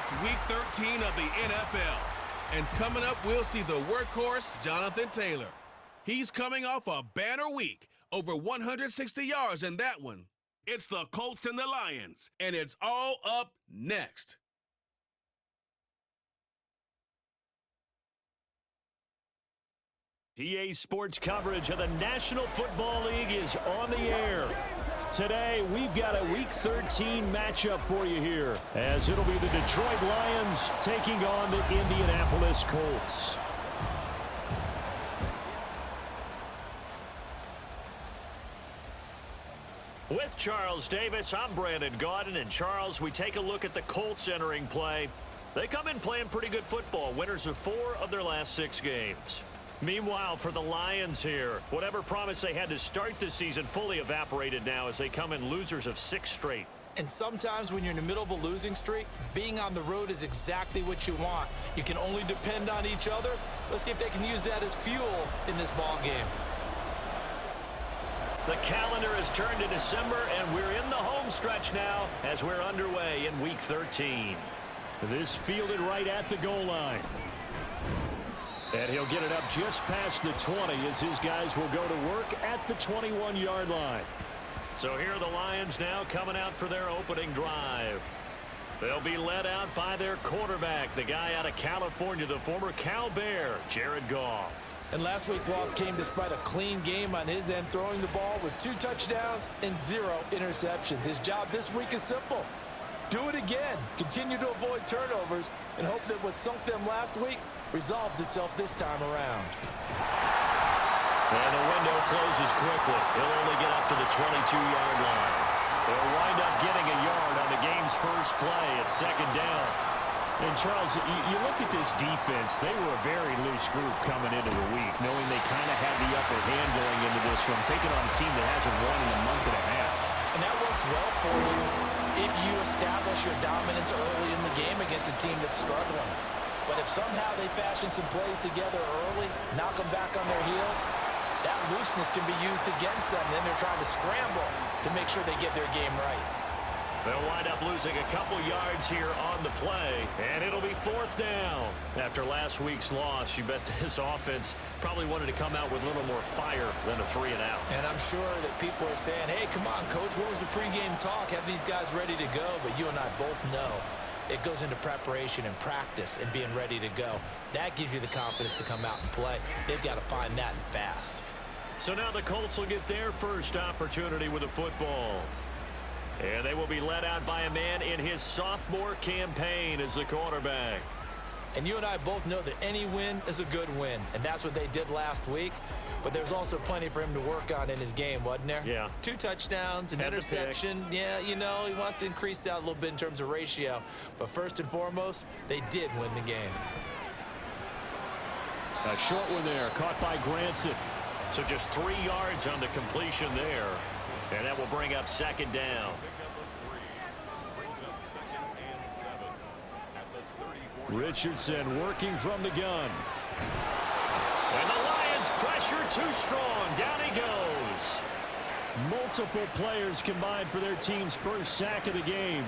It's Week 13 of the NFL. And coming up, we'll see the workhorse, Jonathan Taylor. He's coming off a banner week, over 160 yards in that one. It's the Colts and the Lions, and it's all up next. PA Sports coverage of the National Football League is on the air. Today, we've got a Week 13 matchup for you here, as it'll be the Detroit Lions taking on the Indianapolis Colts. With Charles Davis, I'm Brandon Gaudin, and Charles, we take a look at the Colts entering play. They come in playing pretty good football, winners of 4 of their last 6 games. Meanwhile, for the Lions here, whatever promise they had to start the season fully evaporated now as they come in losers of 6 straight. And sometimes when you're in the middle of a losing streak, being on the road is exactly what you want. You can only depend on each other. Let's see if they can use that as fuel in this ball game. The calendar has turned to December, and we're in the home stretch now as we're underway in Week 13. This fielded right at the goal line. And he'll get it up just past the 20 as his guys will go to work at the 21-yard line. So here are the Lions now coming out for their opening drive. They'll be led out by their quarterback, the guy out of California, the former Cal Bear, Jared Goff. And last week's loss came despite a clean game on his end, throwing the ball with 2 touchdowns and 0 interceptions. His job this week is simple. Do it again. Continue to avoid turnovers and hope that what sunk them last week resolves itself this time around. And the window closes quickly. He'll only get up to the 22-yard line. They'll wind up getting a yard on the game's first play at 2nd down. And, Charles, you look at this defense, they were a very loose group coming into the week, knowing they kind of had the upper hand going into this one, taking on a team that hasn't won in a month and a half. And that works well for you if you establish your dominance early in the game against a team that's struggling. But if somehow they fashion some plays together early, knock them back on their heels, that looseness can be used against them. Then they're trying to scramble to make sure they get their game right. They'll wind up losing a couple yards here on the play, and it'll be 4th down. After last week's loss, you bet this offense probably wanted to come out with a little more fire than a 3-and-out. And I'm sure that people are saying, hey, come on, Coach, what was the pregame talk? Have these guys ready to go? But you and I both know it goes into preparation and practice and being ready to go. That gives you the confidence to come out and play. They've got to find that and fast. So now the Colts will get their first opportunity with a football. And they will be led out by a man in his sophomore campaign as the quarterback. And you and I both know that any win is a good win, and that's what they did last week. But there's also plenty for him to work on in his game, wasn't there? Yeah. 2 touchdowns, an interception. Yeah, you know, he wants to increase that a little bit in terms of ratio. But first and foremost, they did win the game. A short one there, caught by Granson. So just 3 yards on the completion there. And that will bring up 2nd down. Richardson working from the gun. And the Lions pressure too strong. Down he goes. Multiple players combined for their team's first sack of the game.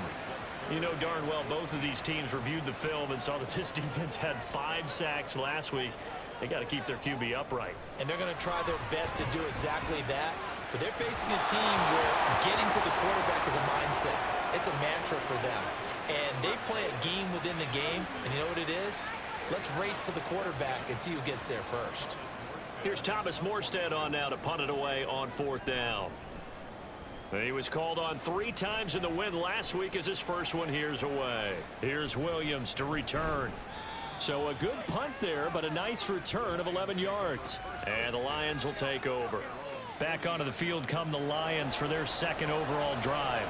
You know darn well both of these teams reviewed the film and saw that this defense had 5 sacks last week. They got to keep their QB upright. And they're going to try their best to do exactly that. But they're facing a team where getting to the quarterback is a mindset. It's a mantra for them. And they play a game within the game. And you know what it is? Let's race to the quarterback and see who gets there first. Here's Thomas Morstead on now to punt it away on 4th down. He was called on 3 times in the win last week as his first one here's away. Here's Williams to return. So a good punt there, but a nice return of 11 yards. And the Lions will take over. Back onto the field come the Lions for their 2nd overall drive.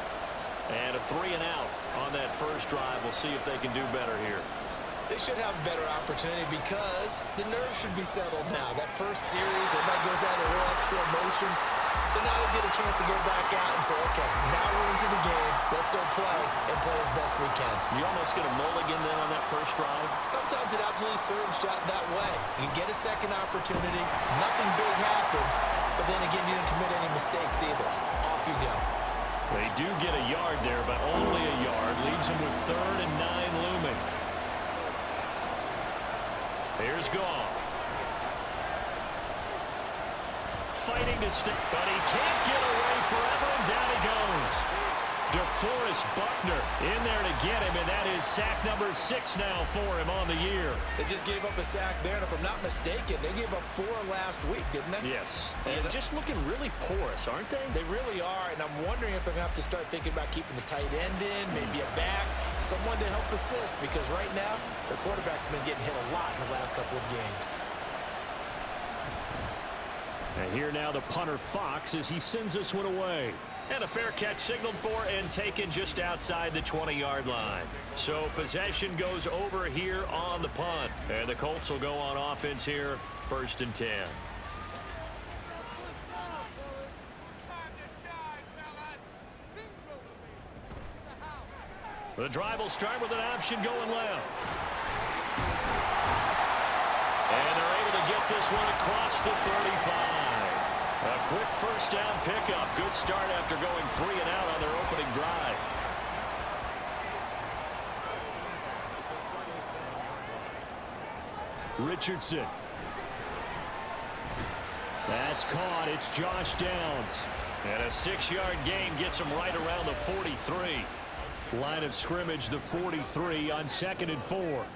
And a 3-and-out on that first drive. We'll see if they can do better here. They should have a better opportunity because the nerves should be settled now. That first series, everybody goes out a little extra emotion. So now they get a chance to go back out and say, okay, now we're into the game. Let's go play and play as best we can. You almost get a mulligan then on that first drive? Sometimes it absolutely serves that way. You get a second opportunity. Nothing big happened. But then again, you didn't commit any mistakes either. Off you go. They do get a yard there, but only a yard. Leaves them with 3rd and 9 looming. Here's Goff. Fighting to stick, but he can't get away forever, and down he goes. DeForest Buckner in there to get him, and that is sack number 6 now for him on the year. They just gave up a sack there, and if I'm not mistaken, they gave up 4 last week, didn't they? Yes. And just looking really porous, aren't they? They really are, and I'm wondering if they're going to have to start thinking about keeping the tight end in, maybe a back, someone to help assist, because right now, their quarterback's been getting hit a lot in the last couple of games. And here now the punter Fox as he sends this one away. And a fair catch signaled for and taken just outside the 20-yard line. So possession goes over here on the punt. And the Colts will go on offense here, 1st and 10. The drive will start with an option going left. And they're able to get this one across the 35. A quick first down pickup. Good start after going 3 and out on their opening drive. Richardson. That's caught. It's Josh Downs. And a 6-yard gain gets him right around the 43. Line of scrimmage, the 43 on 2nd and 4.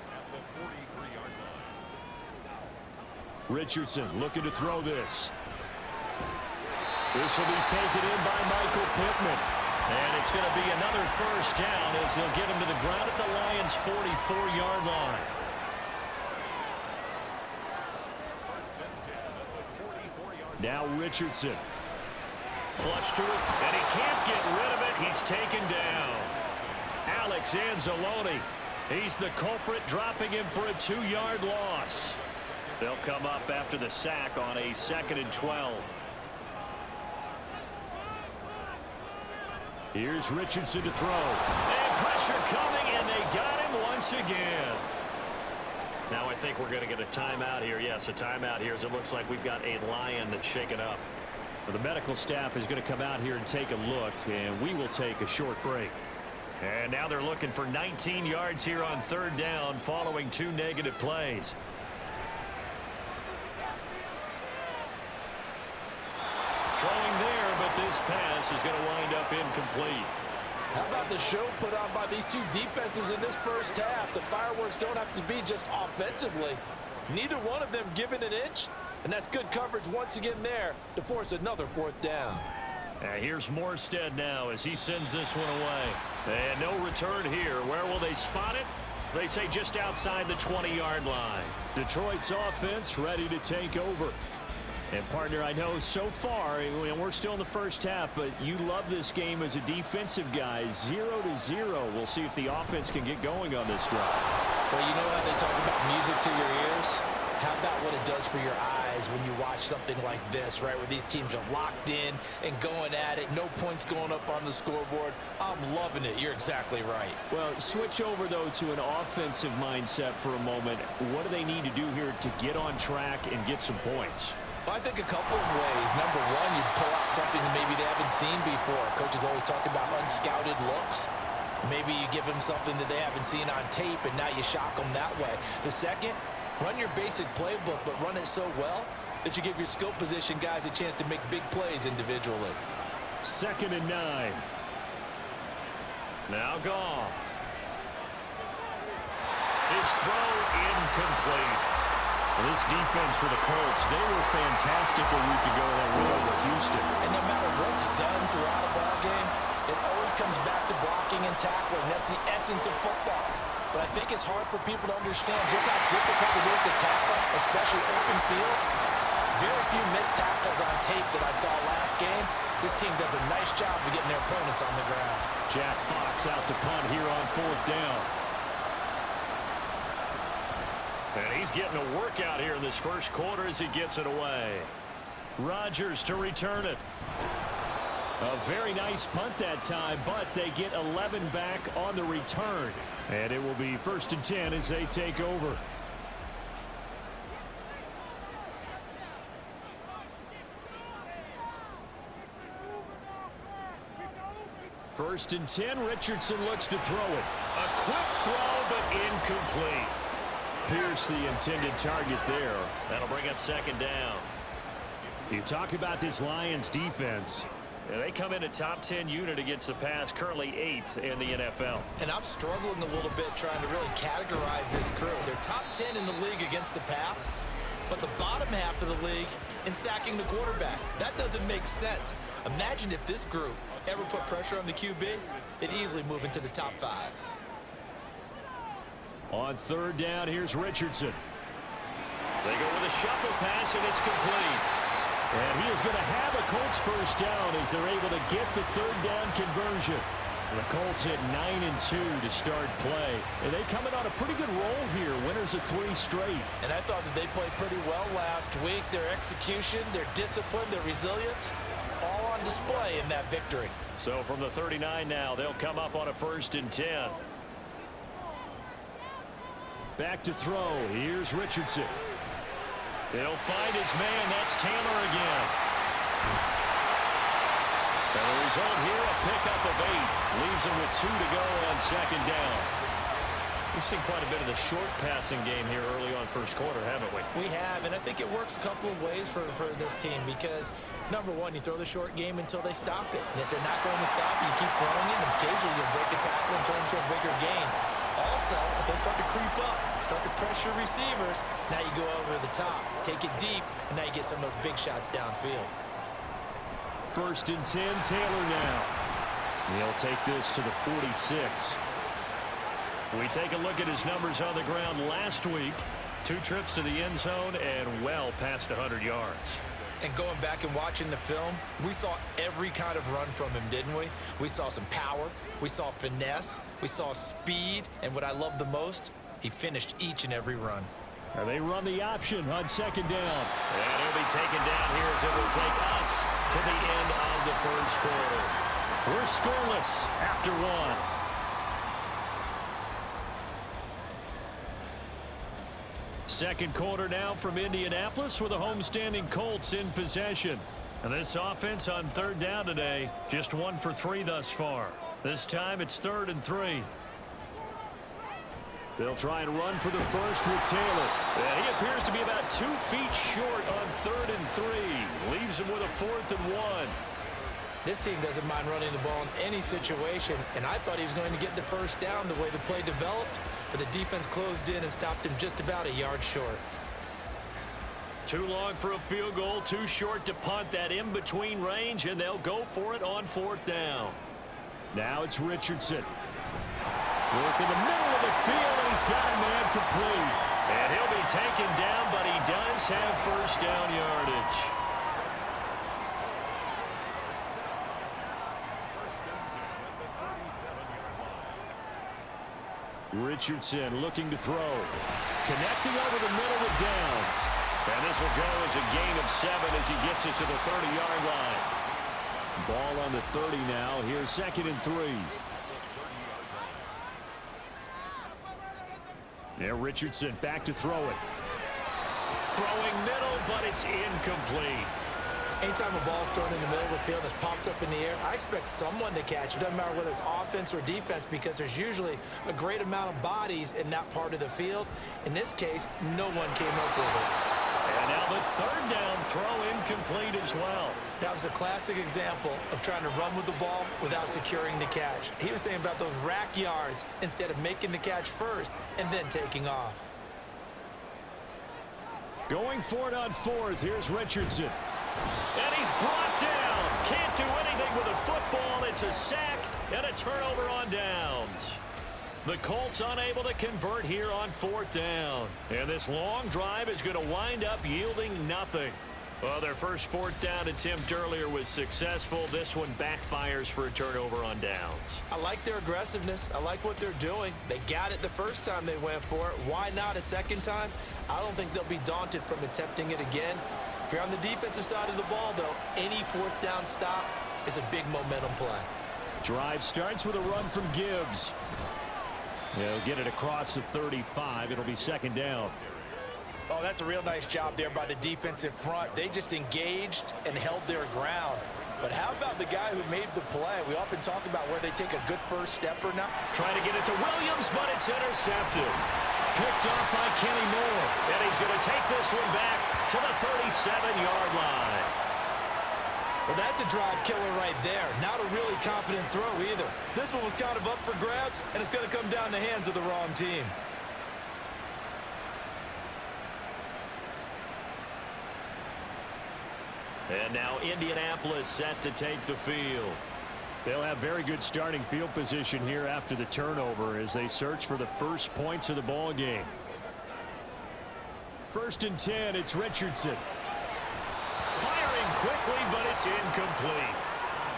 Richardson looking to throw this. This will be taken in by Michael Pittman. And it's going to be another first down as they'll get him to the ground at the Lions' 44-yard line. Now Richardson. Flush to it, and he can't get rid of it. He's taken down. Alex Anzalone. He's the culprit, dropping him for a 2-yard loss. They'll come up after the sack on a 2nd and 12. Here's Richardson to throw. And pressure coming, and they got him once again. Now I think we're going to get a timeout here. Yes, a timeout here as it looks like we've got a Lion that's shaken up. Well, the medical staff is going to come out here and take a look, and we will take a short break. And now they're looking for 19 yards here on 3rd down following 2 negative plays. Throwing there, but this pass is going to wind up incomplete. How about the show put on by these 2 defenses in this first half? The fireworks don't have to be just offensively. Neither one of them given an inch, and that's good coverage once again there to force another 4th down. And here's Morstead now as he sends this one away. And no return here. Where will they spot it? They say just outside the 20-yard line. Detroit's offense ready to take over. And, partner, I know so far, we're still in the first half, but you love this game as a defensive guy. 0-0. We'll see if the offense can get going on this drive. Well, you know how they talk about music to your ears? How about what it does for your eyes when you watch something like this, right, where these teams are locked in and going at it, no points going up on the scoreboard? I'm loving it. You're exactly right. Well, switch over, though, to an offensive mindset for a moment. What do they need to do here to get on track and get some points? Well, I think a couple of ways. Number one, you pull out something that maybe they haven't seen before. Coaches always talk about unscouted looks. Maybe you give them something that they haven't seen on tape, and now you shock them that way. The second, run your basic playbook, but run it so well that you give your skill position guys a chance to make big plays individually. 2nd and 9. Now Goff. His throw incomplete. This defense for the Colts, they were fantastic a week ago in that win over Houston. And no matter what's done throughout a ball game, it always comes back to blocking and tackling. That's the essence of football. But I think it's hard for people to understand just how difficult it is to tackle, especially open field. Very few missed tackles on tape that I saw last game. This team does a nice job of getting their opponents on the ground. Jack Fox out to punt here on 4th down. And he's getting a workout here in this first quarter as he gets it away. Rodgers to return it. A very nice punt that time, but they get 11 back on the return. And it will be 1st and 10 as they take over. First and 10, Richardson looks to throw it. A quick throw, but incomplete. Pierce the intended target there. That'll bring up second down. You talk about this Lions defense. Yeah, they come in a top 10 unit against the pass, currently 8th in the NFL. And I'm struggling a little bit trying to really categorize this crew. They're top 10 in the league against the pass, but the bottom half of the league in sacking the quarterback. That doesn't make sense. Imagine if this group ever put pressure on the QB, they'd easily move into the top 5. On third down, here's Richardson. They go with a shuffle pass, and it's complete. And he is going to have a Colts first down as they're able to get the third down conversion. The Colts at 9-2 to start play. And they come in on a pretty good roll here, winners of 3 straight. And I thought that they played pretty well last week. Their execution, their discipline, their resilience, all on display in that victory. So from the 39 now, they'll come up on a first and 10. Back to throw. Here's Richardson. They'll find his man. That's Taylor again. And the result here, a pickup of 8. Leaves him with 2 to go on second down. We've seen quite a bit of the short passing game here early on first quarter, haven't we? We have, and I think it works a couple of ways for this team because, number one, you throw the short game until they stop it. And if they're not going to stop it, you keep throwing it, and occasionally you'll break a tackle and turn it into a bigger gain. Also, if they start to creep up, start to pressure receivers, now you go over the top, take it deep, and now you get some of those big shots downfield. First and 10, Taylor now. He'll take this to the 46. We take a look at his numbers on the ground last week. 2 trips to the end zone and well past 100 yards. And going back and watching the film, we saw every kind of run from him, didn't we? We saw some power, we saw finesse, we saw speed, and what I love the most, he finished each and every run. And they run the option on second down. And he'll be taken down here as it will take us to the end of the first quarter. We're scoreless after 1. Second quarter now from Indianapolis with the homestanding Colts in possession. And this offense on third down today, just 1 for 3 thus far. This time it's 3rd and 3. They'll try and run for the first with Taylor. And he appears to be about 2 feet short on 3rd and 3. Leaves him with a 4th and 1. This team doesn't mind running the ball in any situation, and I thought he was going to get the first down the way the play developed, but the defense closed in and stopped him just about a yard short. Too long for a field goal, too short to punt that in-between range, and they'll go for it on 4th down. Now it's Richardson. Work in the middle of the field, and he's got a man complete. And he'll be taken down, but he does have first down yardage. Richardson looking to throw. Connecting over the middle with Downs. And this will go as a gain of 7 as he gets it to the 30-yard line. Ball on the 30 now. Here's 2nd and 3. There, Richardson back to throw it. Throwing middle, but it's incomplete. Anytime a ball's thrown in the middle of the field and it's popped up in the air, I expect someone to catch it. Doesn't matter whether it's offense or defense because there's usually a great amount of bodies in that part of the field. In this case, no one came up with it. And now the 3rd down throw incomplete as well. That was a classic example of trying to run with the ball without securing the catch. He was thinking about those rack yards instead of making the catch first and then taking off. Going for it on 4th. Here's Richardson. And he's brought down. Can't do anything with a football. It's a sack and a turnover on downs. The Colts unable to convert here on 4th down. And this long drive is going to wind up yielding nothing. Well, their first 4th down attempt earlier was successful. This one backfires for a turnover on downs. I like their aggressiveness. I like what they're doing. They got it the first time they went for it. Why not a second time? I don't think they'll be daunted from attempting it again. If you're on the defensive side of the ball, though, any 4th down stop is a big momentum play. Drive starts with a run from Gibbs. He'll get it across the 35. It'll be 2nd down. Oh, that's a real nice job there by the defensive front. They just engaged and held their ground. But how about the guy who made the play? We often talk about where they take a good first step or not. Trying to get it to Williams, but it's intercepted. Picked up by Kenny Moore. And he's going to take this one back to the 37-yard line. Well, that's a drive killer right there. Not a really confident throw either. This one was kind of up for grabs, and it's going to come down the hands of the wrong team. And now Indianapolis set to take the field. They'll have very good starting field position here after the turnover as they search for the first points of the ball game. 1st and 10, it's Richardson. Firing quickly, but it's incomplete.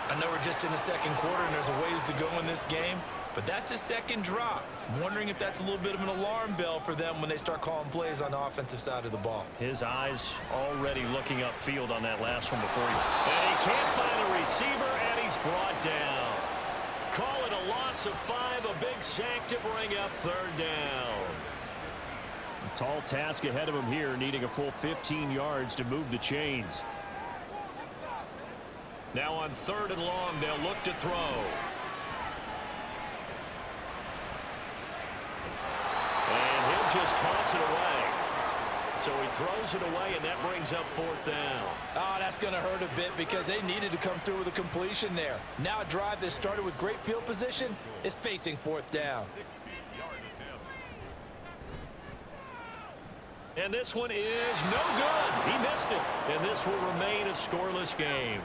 I know we're just in the second quarter and there's a ways to go in this game, but that's a second drop. I'm wondering if that's a little bit of an alarm bell for them when they start calling plays on the offensive side of the ball. His eyes already looking upfield on that last one before he... And he can't find a receiver, and he's brought down. Call it a loss of 5, a big sack to bring up 3rd down. A tall task ahead of him here, needing a full 15 yards to move the chains. Now on 3rd and long, they'll look to throw. And he'll just toss it away. So he throws it away, and that brings up 4th down. Oh, that's going to hurt a bit because they needed to come through with a completion there. Now a drive that started with great field position is facing 4th down. And this one is no good. He missed it. And this will remain a scoreless game.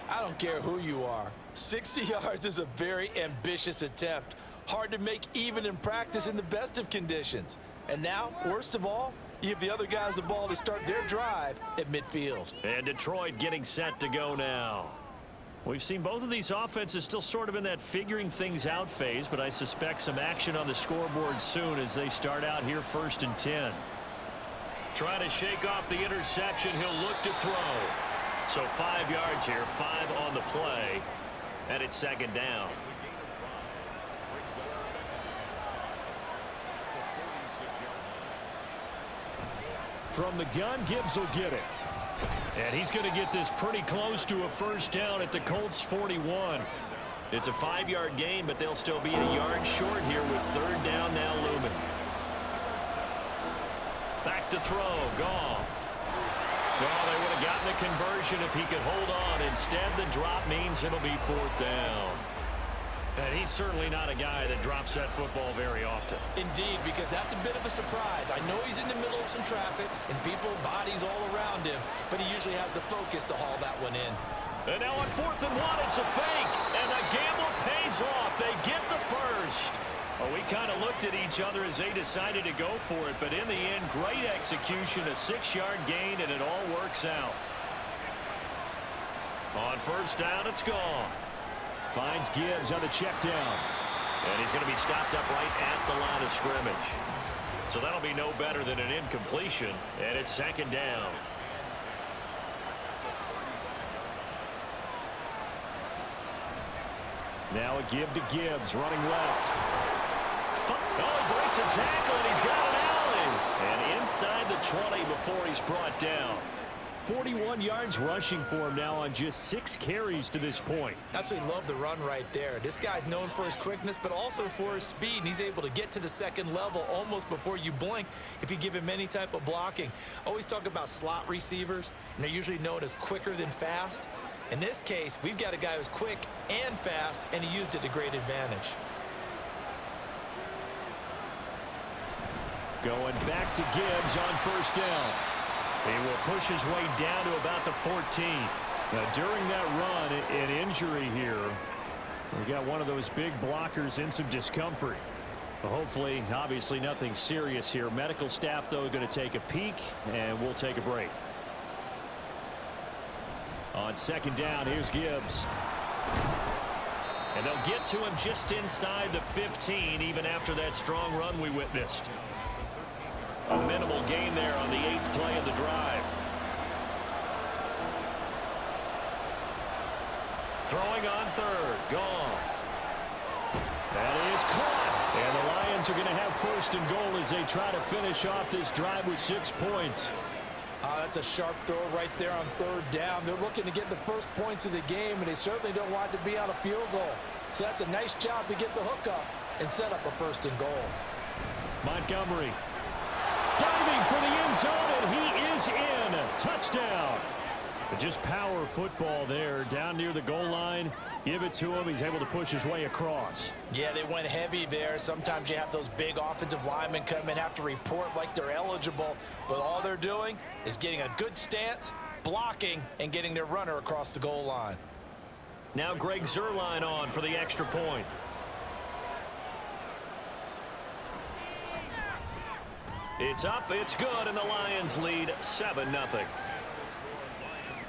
I don't care who you are. 60 yards is a very ambitious attempt. Hard to make even in practice in the best of conditions. And now, worst of all, you give the other guys the ball to start their drive at midfield. And Detroit getting set to go now. We've seen both of these offenses still sort of in that figuring things out phase, but I suspect some action on the scoreboard soon as they start out here 1st and 10. Trying to shake off the interception. He'll look to throw. So 5 yards here, 5 on the play, and it's 2nd down. From the gun, Gibbs will get it. And he's going to get this pretty close to a 1st down at the Colts 41. It's a 5-yard gain, but they'll still be a yard short here with 3rd down now looming. Back to throw, Goff. Well, they would have gotten a conversion if he could hold on. Instead, the drop means it'll be 4th down. And he's certainly not a guy that drops that football very often. Indeed, because that's a bit of a surprise. I know he's in the middle of some traffic and people, bodies all around him, but he usually has the focus to haul that one in. And now on 4th and 1, it's a fake. And the gamble pays off. They get the first. Well, we kind of looked at each other as they decided to go for it, but in the end, great execution, a 6-yard gain, and it all works out. On 1st down, it's gone. Finds Gibbs on the check down. And he's going to be stopped up right at the line of scrimmage. So that'll be no better than an incompletion, and it's 2nd down. Now a give to Gibbs, running left. Oh, he breaks a tackle, and he's got an alley. And inside the 20 before he's brought down. 41 yards rushing for him now on just 6 carries to this point. Absolutely love the run right there. This guy's known for his quickness, but also for his speed. And he's able to get to the 2nd level almost before you blink if you give him any type of blocking. Always talk about slot receivers, and they're usually known as quicker than fast. In this case, we've got a guy who's quick and fast, and he used it to great advantage. Going back to Gibbs on 1st down. He will push his way down to about the 14. Now, during that run, an injury here. We got one of those big blockers in some discomfort. Well, hopefully, obviously, nothing serious here. Medical staff, though, going to take a peek, and we'll take a break. On 2nd down, here's Gibbs. And they'll get to him just inside the 15, even after that strong run we witnessed. A minimal gain there on the 8th play of the drive. Throwing on 3rd, Goff. That is caught. And the Lions are going to have 1st and goal as they try to finish off this drive with 6 points. That's a sharp throw right there on third down. They're looking to get the first points of the game, and they certainly don't want it to be on a field goal. So that's a nice job to get the hook up and set up a 1st and goal. Montgomery diving for the end zone, and he is in. Touchdown. Just power football there down near the goal line. Give it to him. He's able to push his way across. Yeah, they went heavy there. Sometimes you have those big offensive linemen come in, have to report like they're eligible, but all they're doing is getting a good stance, blocking, and getting their runner across the goal line. Now Greg Zuerlein on for the extra point. It's up, it's good, and the Lions lead 7-0.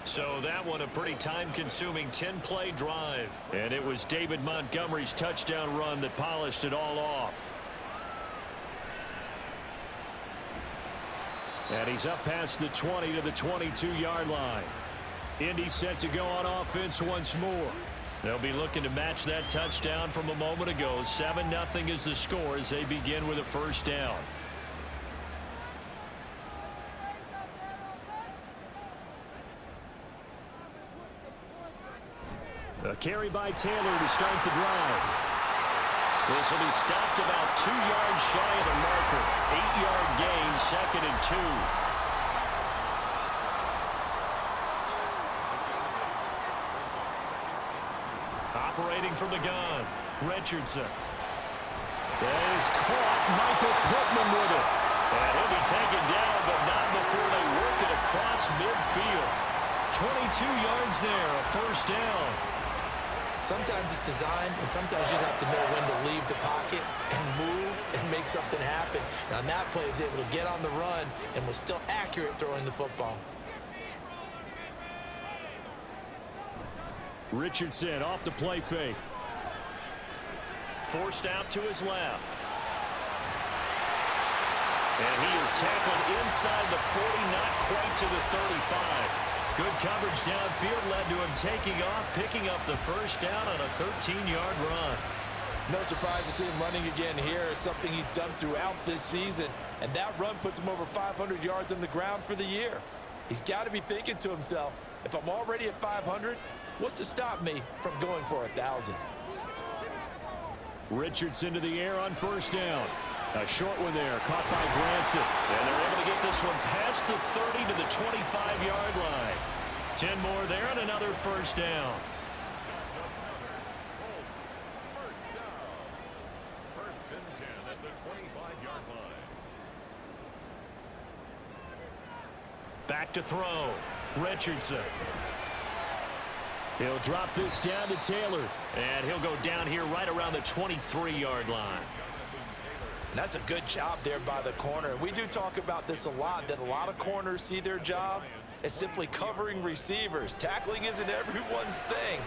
So that one a pretty time-consuming 10-play drive. And it was David Montgomery's touchdown run that polished it all off. And he's up past the 20 to the 22-yard line. Indy set to go on offense once more. They'll be looking to match that touchdown from a moment ago. 7-0 is the score as they begin with a 1st down. A carry by Taylor to start the drive. This will be stopped about 2 yards shy of the marker. 8-yard gain, 2nd and 2. Operating from the gun, Richardson. That is caught. Michael Pittman with it. And he'll be taken down, but not before they work it across midfield. 22 yards there, a 1st down. Sometimes it's designed, and sometimes you just have to know when to leave the pocket and move and make something happen. And on that play, he was able to get on the run and was still accurate throwing the football. Richardson off the play fake. Forced out to his left. And he is tackled inside the 40, not quite to the 35. Good coverage downfield led to him taking off, picking up the 1st down on a 13-yard run. No surprise to see him running again here. It's something he's done throughout this season. And that run puts him over 500 yards on the ground for the year. He's got to be thinking to himself, if I'm already at 500, what's to stop me from going for 1,000? Richardson to the air on 1st down. A short one there, caught by Granson. And they're able to get this one past the 30 to the 25-yard line. 10 more there and another 1st down. Colts, 1st down. 1st and 10 at the 25-yard line. Back to throw. Richardson. He'll drop this down to Taylor. And he'll go down here right around the 23-yard line. And that's a good job there by the corner. We do talk about this a lot, that a lot of corners see their job as simply covering receivers. Tackling isn't everyone's thing.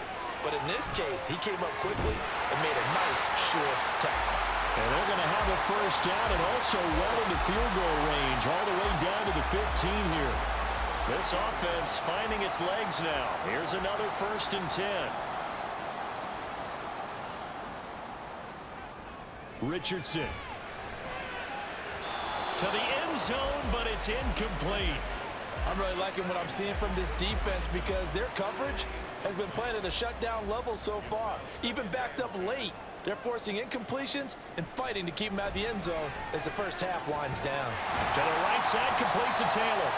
But in this case, he came up quickly and made a nice, sure tackle. And they're going to have a 1st down and also well into field goal range, all the way down to the 15 here. This offense finding its legs now. Here's another 1st and 10. Richardson. To the end zone, but it's incomplete. I'm really liking what I'm seeing from this defense because their coverage has been playing at a shutdown level so far. Even backed up late, they're forcing incompletions and fighting to keep them out of the end zone as the 1st half winds down. To the right side, complete to Taylor.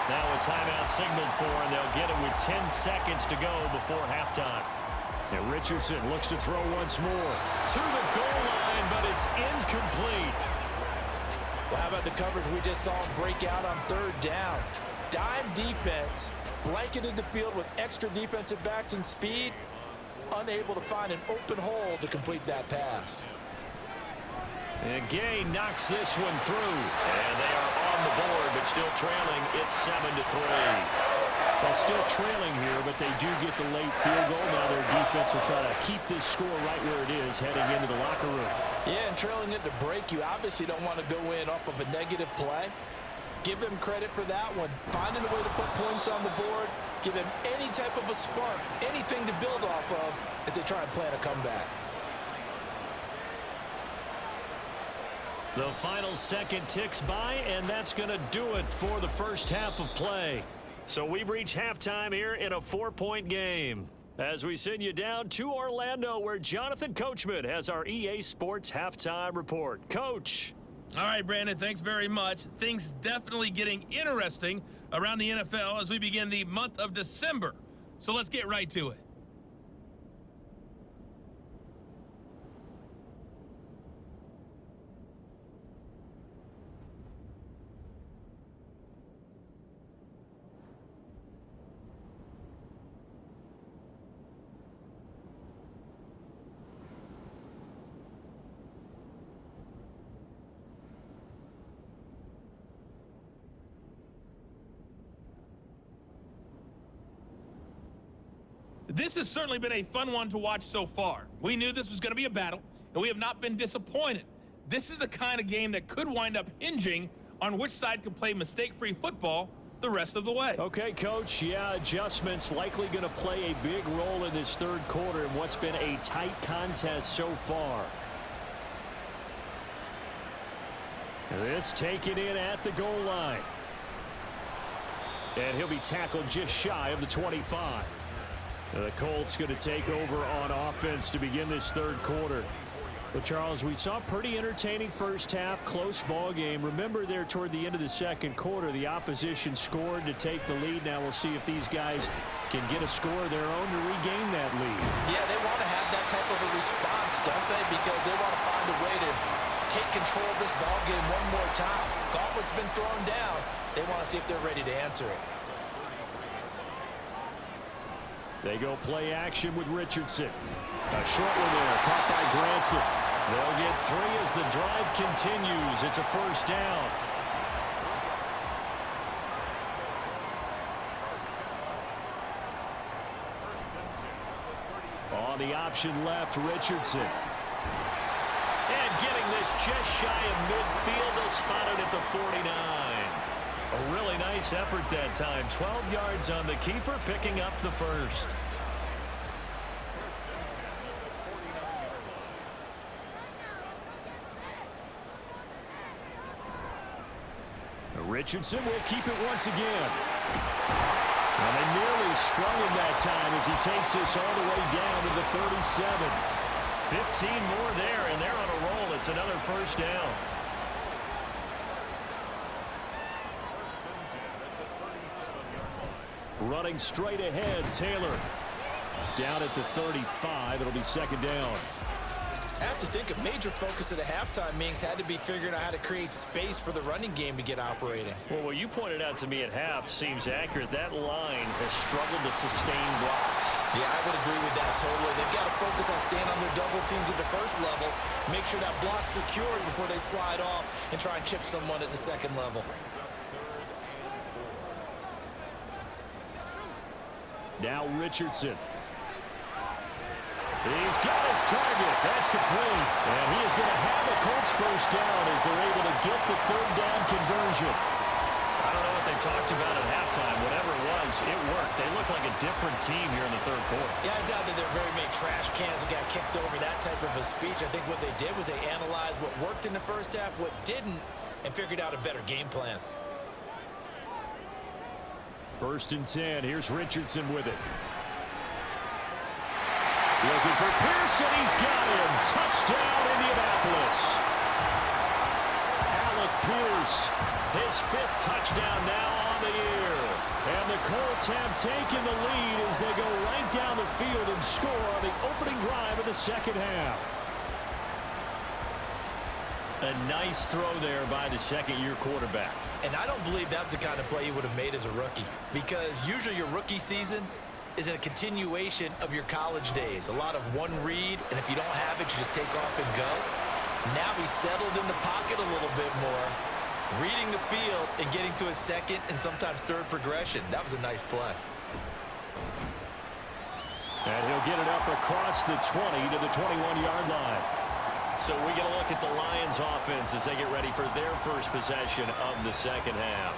Now a timeout signaled for, and they'll get it with 10 seconds to go before halftime. And Richardson looks to throw once more. To the goal line, but it's incomplete. Well, how about the coverage we just saw him break out on 3rd down? Dime defense, blanketed the field with extra defensive backs and speed, unable to find an open hole to complete that pass. And Gay knocks this one through. And they are on the board, but still trailing. It's 7-3. Well, still trailing here, but they do get the late field goal. Now their defense will try to keep this score right where it is heading into the locker room. Yeah, and trailing it to break, you obviously don't want to go in off of a negative play. Give them credit for that one. Finding a way to put points on the board, give them any type of a spark, anything to build off of as they try and plan a comeback. The final second ticks by, and that's going to do it for the first half of play. So we've reached halftime here in a 4-point game. As we send you down to Orlando, where Jonathan Coachman has our EA Sports halftime report. Coach. All right, Brandon, thanks very much. Things definitely getting interesting around the NFL as we begin the month of December. So let's get right to it. This has certainly been a fun one to watch so far. We knew this was going to be a battle, and we have not been disappointed. This is the kind of game that could wind up hinging on which side can play mistake-free football the rest of the way. Okay, Coach. Yeah, adjustments likely going to play a big role in this third quarter in what's been a tight contest so far. This taken in at the goal line. And he'll be tackled just shy of the 25. The Colts going to take over on offense to begin this third quarter. Well, Charles, we saw a pretty entertaining first half, close ball game. Remember there toward the end of the second quarter, the opposition scored to take the lead. Now we'll see if these guys can get a score of their own to regain that lead. Yeah, they want to have that type of a response, don't they? Because they want to find a way to take control of this ball game one more time. Gauntlet's been thrown down. They want to see if they're ready to answer it. They go play action with Richardson. A short one there, caught by Granson. They'll get 3 as the drive continues. It's a first down. On the option left, Richardson. And getting this just shy of midfield. They'll spot it at the 49. A really nice effort that time. 12 yards on the keeper, picking up the first. Richardson will keep it once again. And they nearly sprung him that time as he takes this all the way down to the 37. 15 more there, and they're on a roll. It's another first down. Running straight ahead, Taylor. Down at the 35. It'll be second down. I have to think a major focus of the halftime meetings had to be figuring out how to create space for the running game to get operating. Well, what you pointed out to me at half seems accurate. That line has struggled to sustain blocks. Yeah, I would agree with that totally. They've got to focus on staying on their double teams at the first level, make sure that block's secured before they slide off and try and chip someone at the second level. Now Richardson. He's got his target. That's complete. And he is going to have the Colts first down as they're able to get the third down conversion. I don't know what they talked about at halftime. Whatever it was, it worked. They look like a different team here in the third quarter. Yeah, I doubt that there are very many trash cans that got kicked over that type of a speech. I think what they did was they analyzed what worked in the first half, what didn't, and figured out a better game plan. 1st and 10. Here's Richardson with it. Looking for Pearson. He's got him. Touchdown, Indianapolis. Alec Pierce, his 5th touchdown now on the year. And the Colts have taken the lead as they go right down the field and score on the opening drive of the second half. A nice throw there by the second-year quarterback. And I don't believe that was the kind of play he would have made as a rookie, because usually your rookie season is a continuation of your college days. A lot of one read, and if you don't have it, you just take off and go. Now he's settled in the pocket a little bit more, reading the field and getting to his second and sometimes third progression. That was a nice play. And he'll get it up across the 20 to the 21-yard line. So we get a look at the Lions offense as they get ready for their first possession of the second half.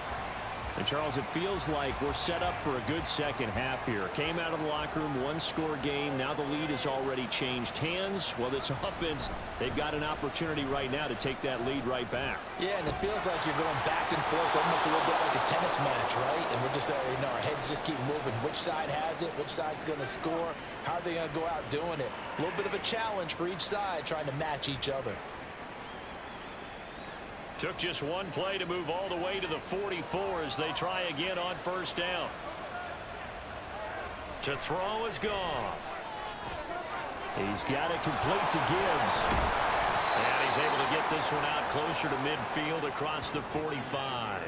And Charles, it feels like we're set up for a good second half here. Came out of the locker room, one-score game. Now the lead has already changed hands. Well, this offense, they've got an opportunity right now to take that lead right back. Yeah, and it feels like you're going back and forth, almost a little bit like a tennis match, right? And we're just, our heads just keep moving. Which side has it? Which side's going to score? How are they going to go out doing it? A little bit of a challenge for each side, trying to match each other. Took just one play to move all the way to the 44 as they try again on first down. To throw is Goff. He's got it complete to Gibbs. And he's able to get this one out closer to midfield across the 45.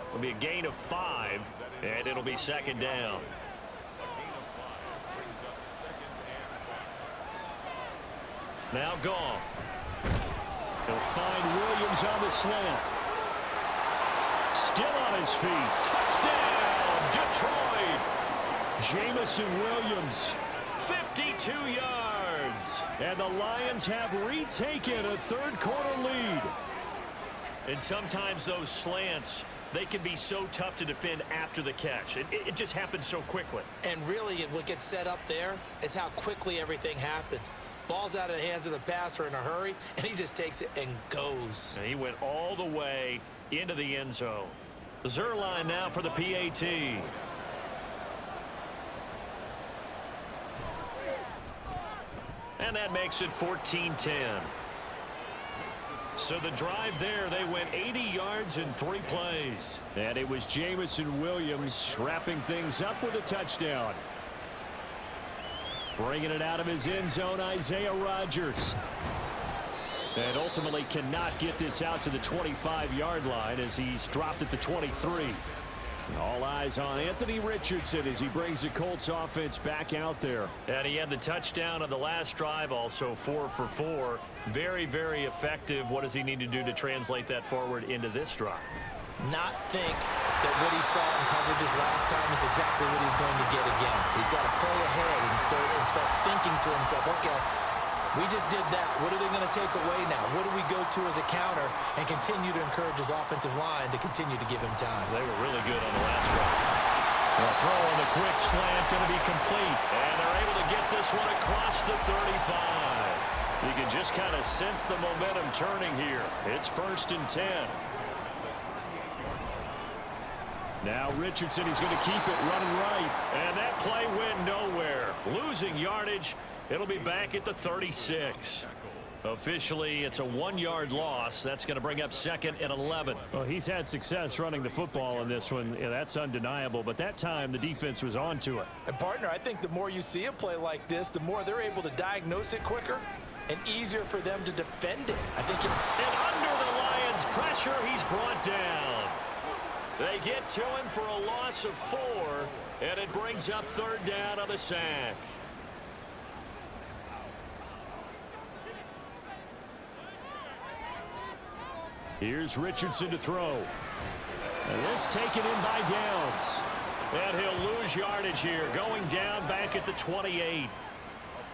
It'll be a gain of 5, and it'll be second down. Now Goff. He'll find Williams on the slant. Still on his feet. Touchdown, Detroit. Jamison Williams, 52 yards. And the Lions have retaken a third-quarter lead. And sometimes those slants, they can be so tough to defend after the catch. It just happens so quickly. And really, what gets set up there is how quickly everything happens. Ball's out of the hands of the passer in a hurry, and he just takes it and goes. And he went all the way into the end zone. Zerline now for the PAT. And that makes it 14-10. So the drive there, they went 80 yards in 3 plays. And it was Jamison Williams wrapping things up with a touchdown. Bringing it out of his end zone, Isaiah Rodgers. And ultimately cannot get this out to the 25-yard line as he's dropped at the 23. All eyes on Anthony Richardson as he brings the Colts offense back out there. And he had the touchdown on the last drive, also 4 for 4. Very, very effective. What does he need to do to translate that forward into this drive? Not think that what he saw in coverages last time is exactly what he's going to get again. He's got to play ahead and start thinking to himself, okay, we just did that. What are they going to take away now? What do we go to as a counter? And continue to encourage his offensive line to continue to give him time. They were really good on the last drive. A throw on the quick slant going to be complete. And they're able to get this one across the 35. You can just kind of sense the momentum turning here. It's 1st and 10. Now Richardson, he's going to keep it running right. And that play went nowhere. Losing yardage. It'll be back at the 36. Officially, it's a 1-yard loss. That's going to bring up 2nd and 11. Well, he's had success running the football in this one. Yeah, that's undeniable. But that time, the defense was on to it. And, partner, I think the more you see a play like this, the more they're able to diagnose it quicker and easier for them to defend it. I think. And under the Lions' pressure, he's brought down. They get to him for a loss of 4, and it brings up 3rd down on the sack. Here's Richardson to throw. And this taken in by Downs. And he'll lose yardage here, going down back at the 28.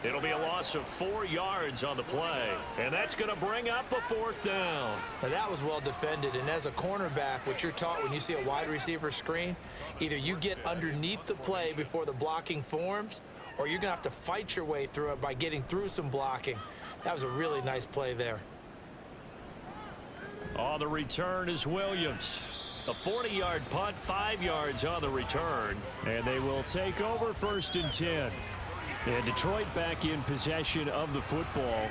It'll be a loss of 4 yards on the play. And that's going to bring up a 4th down. Now that was well defended. And as a cornerback, what you're taught when you see a wide receiver screen, either you get underneath the play before the blocking forms, or you're going to have to fight your way through it by getting through some blocking. That was a really nice play there. On the return is Williams. A 40-yard punt, 5 yards on the return. And they will take over 1st and 10. And Detroit back in possession of the football.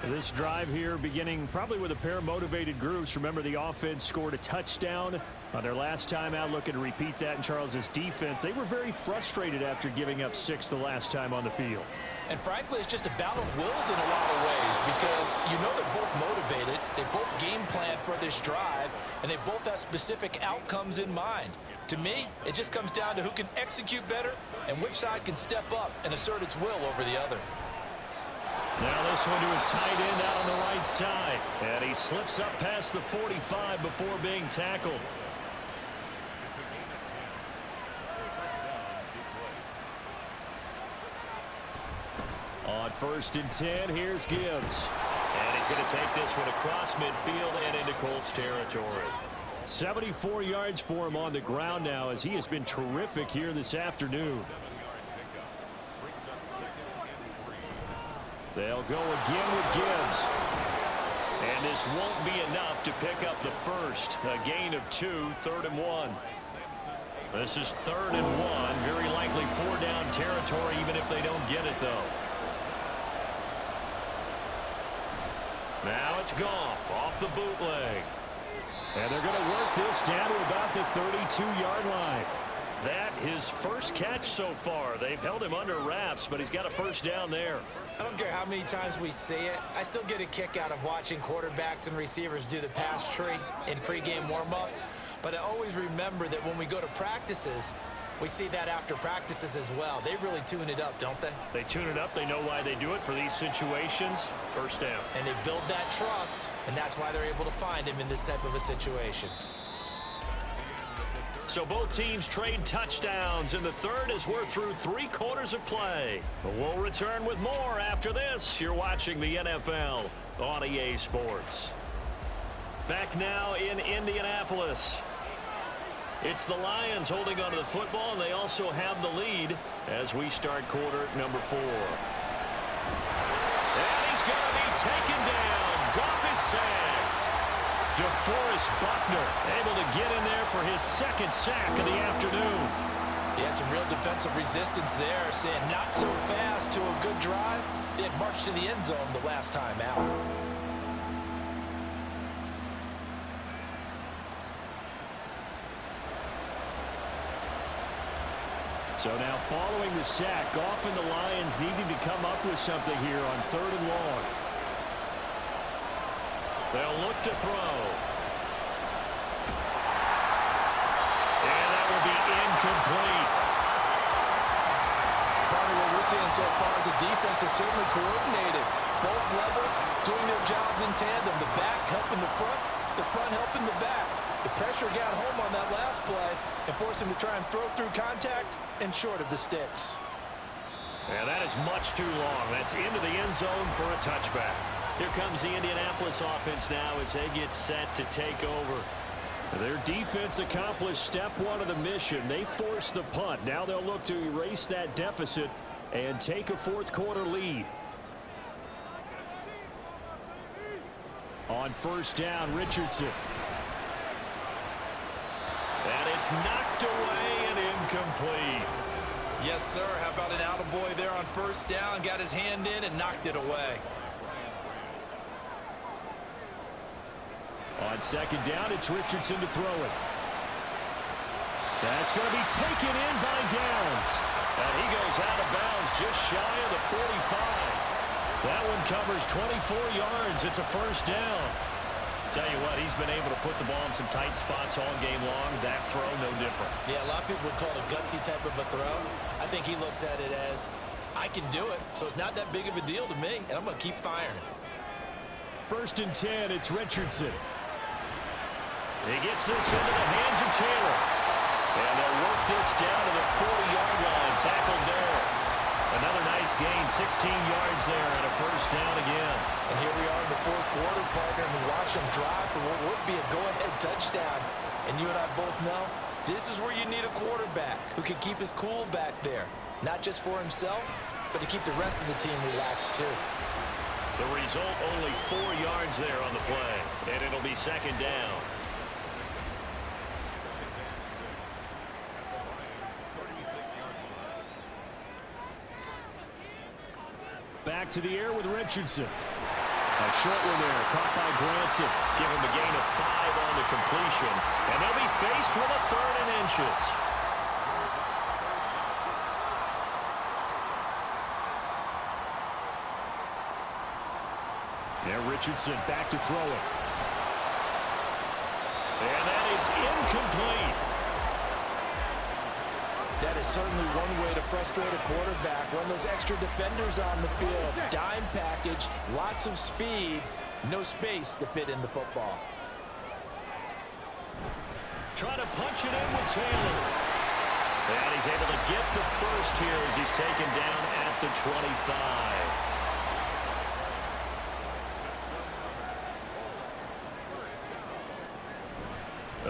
This drive here beginning probably with a pair of motivated groups. Remember, the offense scored a touchdown on their last time out. Looking to repeat that in Charles's defense. They were very frustrated after giving up 6 the last time on the field. And frankly, it's just a battle of wills in a lot of ways because you know they're both motivated. They both game plan for this drive, and they both have specific outcomes in mind. To me, it just comes down to who can execute better and which side can step up and assert its will over the other. Now this one to his tight end out on the right side. And he slips up past the 45 before being tackled. On 1st and 10, here's Gibbs. And he's going to take this one across midfield and into Colts territory. 74 yards for him on the ground now, as he has been terrific here this afternoon. They'll go again with Gibbs. And this won't be enough to pick up the first. A gain of 2, 3rd and 1. This is 3rd and 1. Very likely 4-down territory, even if they don't get it, though. Now it's Goff off the bootleg. And they're going to work this down to about the 32-yard line. That his first catch so far. They've held him under wraps, but he's got a first down there. I don't care how many times we say it. I still get a kick out of watching quarterbacks and receivers do the pass tree in pregame warm-up. But I always remember that when we go to practices, we see that after practices as well. They really tune it up, don't they? They tune it up. They know why they do it for these situations. First down. And they build that trust, and that's why they're able to find him in this type of a situation. So both teams trade touchdowns, and the third as we're through 3 quarters of play. We'll return with more after this. You're watching the NFL on EA Sports. Back now in Indianapolis. It's the Lions holding onto the football, and they also have the lead as we start quarter number 4. And he's going to be taken down. Goff is sacked. DeForest Buckner able to get in there for his 2nd sack of the afternoon. Yeah, some real defensive resistance there, saying not so fast to a good drive. They had marched to the end zone the last time out. So now following the sack, Goff and the Lions needing to come up with something here on 3rd and long. They'll look to throw. And that will be incomplete. Probably what we're seeing so far is the defense is certainly coordinated. Both levels doing their jobs in tandem. The back helping the front helping the back. The pressure got home on that last play and forced him to try and throw through contact and short of the sticks. And that is much too long. That's into the end zone for a touchback. Here comes the Indianapolis offense now as they get set to take over. Their defense accomplished step 1 of the mission. They forced the punt. Now they'll look to erase that deficit and take a 4th quarter lead. On 1st down, Richardson. And it's knocked away and incomplete. Yes, sir. How about an attaboy there on 1st down? Got his hand in and knocked it away. On 2nd down, it's Richardson to throw it. That's going to be taken in by Downs. And he goes out of bounds just shy of the 45. That one covers 24 yards. It's a 1st down. Tell you what, he's been able to put the ball in some tight spots all game long. That throw, no different. Yeah, a lot of people would call it a gutsy type of a throw. I think he looks at it as, I can do it, so it's not that big of a deal to me, and I'm going to keep firing. 1st and 10, it's Richardson. He gets this into the hands of Taylor. And they'll work this down to the 40-yard line. Tackled there. Another nice gain, 16 yards there, and a 1st down again. And here we are in the 4th quarter, partner, and we watch him drive for what would be a go-ahead touchdown. And you and I both know this is where you need a quarterback who can keep his cool back there. Not just for himself, but to keep the rest of the team relaxed too. The result, only 4 yards there on the play. And it'll be 2nd down. Back to the air with Richardson. A short one there, caught by Granson. Give him a gain of 5 on the completion. And they'll be faced with a 3rd and inches. Now Richardson back to throw it. And that is incomplete. That is certainly one way to frustrate a quarterback. Run those extra defenders on the field. Dime package, lots of speed, no space to fit in the football. Trying to punch it in with Taylor. And he's able to get the first here as he's taken down at the 25.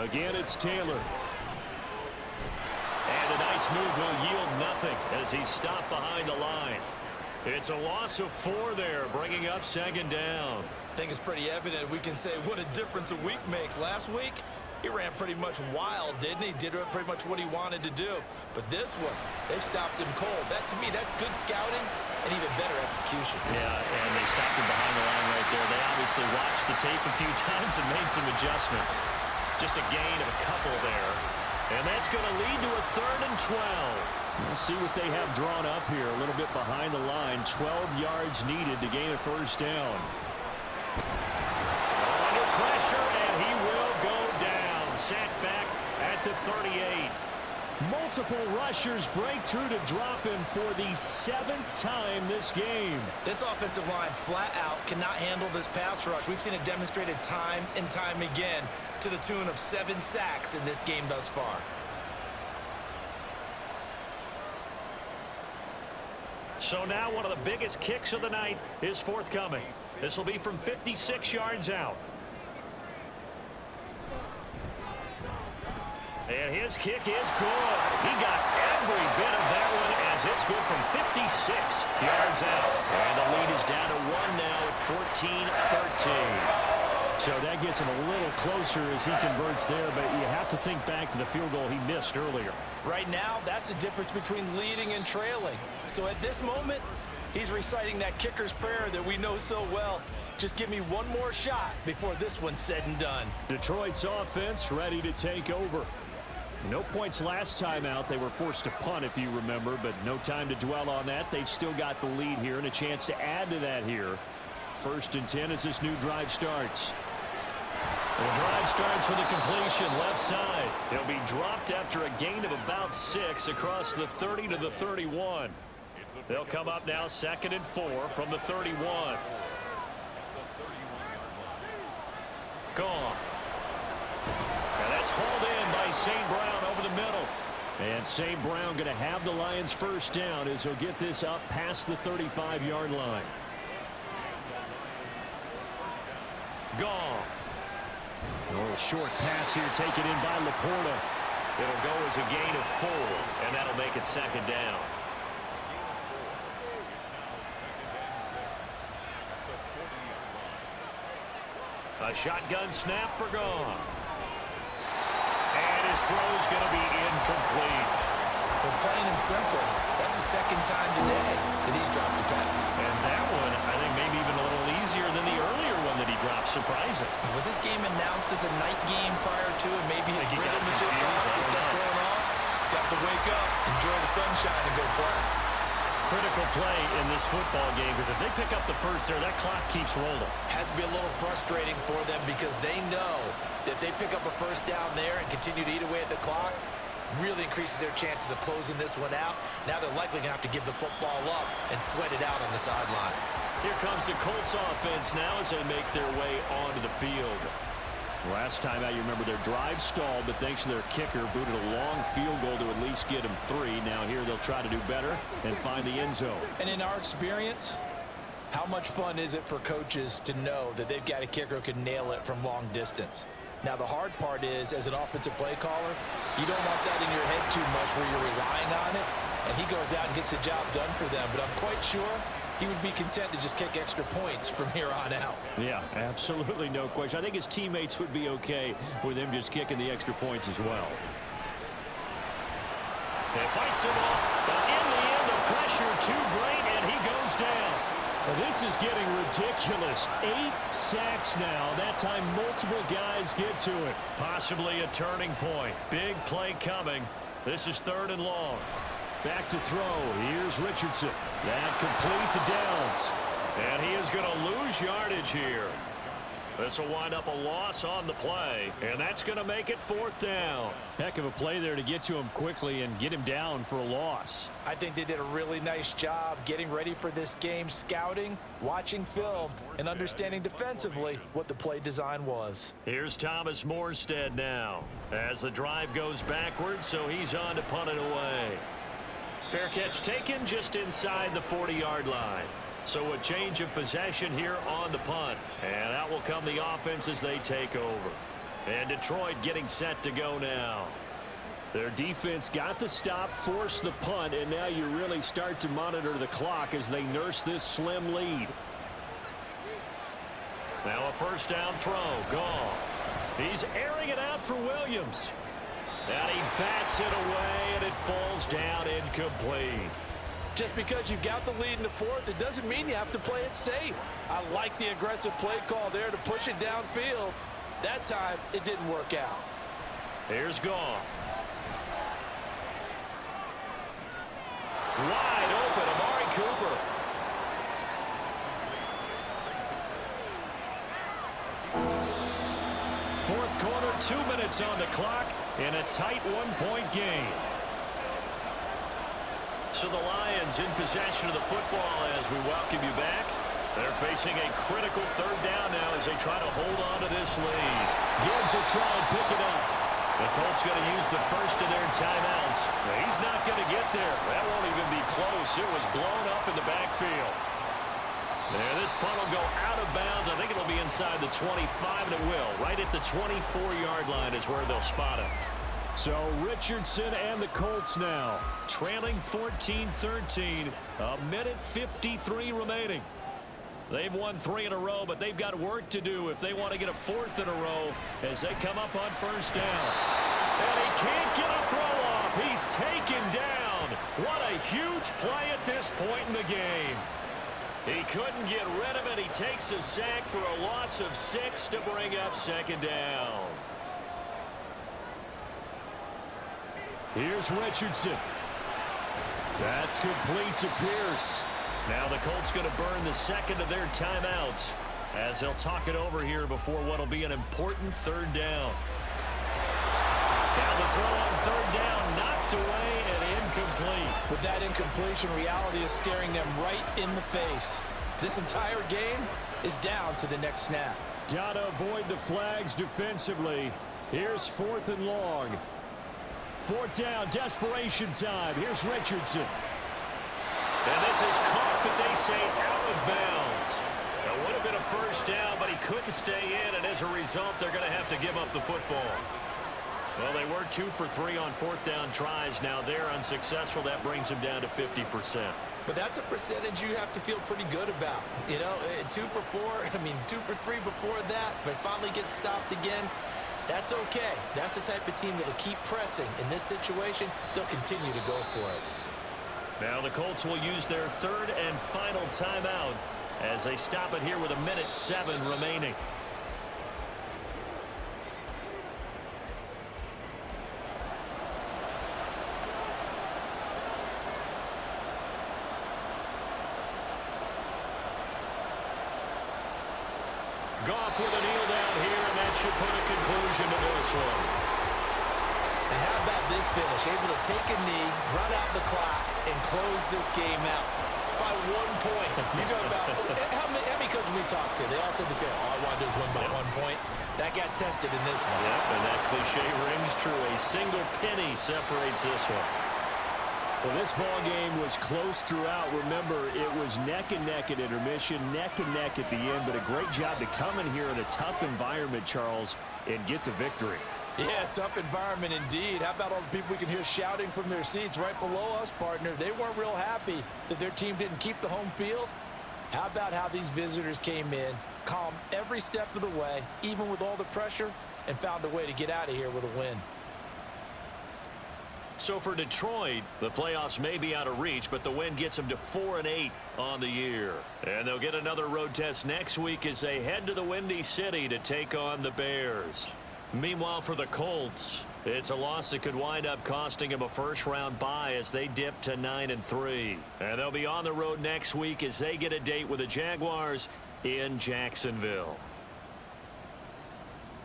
Again, it's Taylor. And a nice move will yield nothing as he's stopped behind the line. It's a loss of 4 there, bringing up 2nd down. I think it's pretty evident we can say what a difference a week makes. Last week, he ran pretty much wild, didn't he? Did pretty much what he wanted to do. But this one, they've stopped him cold. That, to me, that's good scouting and even better execution. Yeah, and they stopped him behind the line right there. They obviously watched the tape a few times and made some adjustments. Just a gain of a couple there. And that's going to lead to a 3rd and 12. We'll see what they have drawn up here. A little bit behind the line. 12 yards needed to gain a 1st down. Under pressure, and he will go down. Sacked back at the 38. Multiple rushers break through to drop him for the 7th time this game. This offensive line flat out cannot handle this pass rush. We've seen it demonstrated time and time again to the tune of 7 sacks in this game thus far. So now one of the biggest kicks of the night is forthcoming. This will be from 56 yards out. And his kick is good. He got every bit of that one as it's good from 56 yards out. And the lead is down to 1 now at 14-13. So that gets him a little closer as he converts there, but you have to think back to the field goal he missed earlier. Right now, that's the difference between leading and trailing. So at this moment, he's reciting that kicker's prayer that we know so well. Just give me one more shot before this one's said and done. Detroit's offense ready to take over. No points last time out. They were forced to punt, if you remember, but no time to dwell on that. They've still got the lead here and a chance to add to that here. 1st and 10 as this new drive starts. The drive starts with a completion left side. He'll be dropped after a gain of about 6 across the 30 to the 31. They'll come up now 2nd and 4 from the 31. Gone. And that's hauled in by St. Brown over the middle. And St. Brown going to have the Lions 1st down as he'll get this up past the 35-yard line. Goff. A little short pass here taken in by Laporta. It'll go as a gain of 4, and that'll make it 2nd down. A shotgun snap for Goff. And his throw's going to be incomplete. But plain and simple, that's the 2nd time today that he's dropped a pass. And that one, I think, maybe even a little easier than the earlier one that he dropped. Surprising. Was this game announced as a night game prior to, and maybe his rhythm is just off? He's got thrown off. He's got to wake up, enjoy the sunshine, and go play. Critical play in this football game, because if they pick up the 1st there, that clock keeps rolling. Has to be a little frustrating for them because they know that if they pick up a 1st down there and continue to eat away at the clock, really increases their chances of closing this one out. Now they're likely going to have to give the football up and sweat it out on the sideline. Here comes the Colts offense now as they make their way onto the field. Last time out, you remember their drive stalled, but thanks to their kicker, booted a long field goal to at least get him 3. Now here they'll try to do better and find the end zone. And in our experience, how much fun is it for coaches to know that they've got a kicker who can nail it from long distance? Now, the hard part is, as an offensive play caller, you don't want that in your head too much where you're relying on it, and he goes out and gets the job done for them. But I'm quite sure he would be content to just kick extra points from here on out. Yeah, absolutely no question. I think his teammates would be okay with him just kicking the extra points as well. He fights him off, but in the end, the pressure too great, and he goes down. Well, this is getting ridiculous. 8 sacks now. That time, multiple guys get to it. Possibly a turning point. Big play coming. This is 3rd and long. Back to throw. Here's Richardson. That complete to Downs. And he is going to lose yardage here. This will wind up a loss on the play, and that's going to make it 4th down. Heck of a play there to get to him quickly and get him down for a loss. I think they did a really nice job getting ready for this game, scouting, watching film, and understanding defensively what the play design was. Here's Thomas Morstead now as the drive goes backwards, so he's on to punt it away. Fair catch taken just inside the 40-yard line. So a change of possession here on the punt. And out will come the offense as they take over. And Detroit getting set to go now. Their defense got the stop, forced the punt, and now you really start to monitor the clock as they nurse this slim lead. Now a first down throw. Goff. He's airing it out for Williams. And he bats it away, and it falls down incomplete. Just because you've got the lead in the fourth, it doesn't mean you have to play it safe. I like the aggressive play call there to push it downfield. That time, it didn't work out. Here's Goff. Wide open, Amari Cooper. Fourth quarter, 2 minutes on the clock in a tight one-point game. So the Lions in possession of the football as we welcome you back. They're facing a critical third down now as they try to hold on to this lead. Gibbs will try and pick it up. The Colts going to use the first of their timeouts. He's not going to get there. That won't even be close. It was blown up in the backfield. There, this punt will go out of bounds. I think it'll be inside the 25, and it will. Right at the 24-yard line is where they'll spot it. So Richardson and the Colts now trailing 14-13. A minute 53 remaining. They've won 3 in a row, but they've got work to do if they want to get a 4th in a row as they come up on first down. And he can't get a throw off. He's taken down. What a huge play at this point in the game. He couldn't get rid of it. He takes a sack for a loss of 6 to bring up second down. Here's Richardson. That's complete to Pierce. Now the Colts going to burn the second of their timeouts as they'll talk it over here before what will be an important third down. Now the throw on third down, knocked away and incomplete. With that incompletion, reality is staring them right in the face. This entire game is down to the next snap. Got to avoid the flags defensively. Here's 4th and long. 4th down, desperation time. Here's Richardson. And this is caught, but they say out of bounds. It would have been a first down, but he couldn't stay in, and as a result, they're going to have to give up the football. Well, they were 2 for 3 on 4th down tries. Now they're unsuccessful. That brings them down to 50%. But that's a percentage you have to feel pretty good about. You know, 2 for 4, 2 for 3 before that, but finally get stopped again. That's okay. That's the type of team that'll keep pressing. In this situation, they'll continue to go for it. Now the Colts will use their 3rd and final timeout as they stop it here with a minute 7 remaining. Goff with a kneel down here, and that should put a conclusion to this one. And how about this finish? Able to take a knee, run out the clock, and close this game out by 1 point. You talk about how many coaches we talked to? They all said the same. All I want to do is win by 1 point. That got tested in this one. Yep, and that cliche rings true. A single penny separates this one. Well, this ball game was close throughout. Remember, it was neck and neck at intermission, neck and neck at the end, but a great job to come in here in a tough environment, Charles, and get the victory. Yeah, tough environment indeed. How about all the people we can hear shouting from their seats right below us, partner? They weren't real happy that their team didn't keep the home field. How about how these visitors came in, calm every step of the way, even with all the pressure, and found a way to get out of here with a win. So for Detroit, the playoffs may be out of reach, but the win gets them to 4-8 on the year. And they'll get another road test next week as they head to the Windy City to take on the Bears. Meanwhile, for the Colts, it's a loss that could wind up costing them a first-round bye as they dip to 9-3. And they'll be on the road next week as they get a date with the Jaguars in Jacksonville.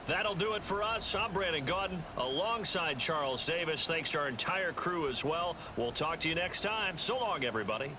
That'll do it for us. I'm Brandon Gaudin alongside Charles Davis. Thanks to our entire crew as well. We'll talk to you next time. So long, everybody.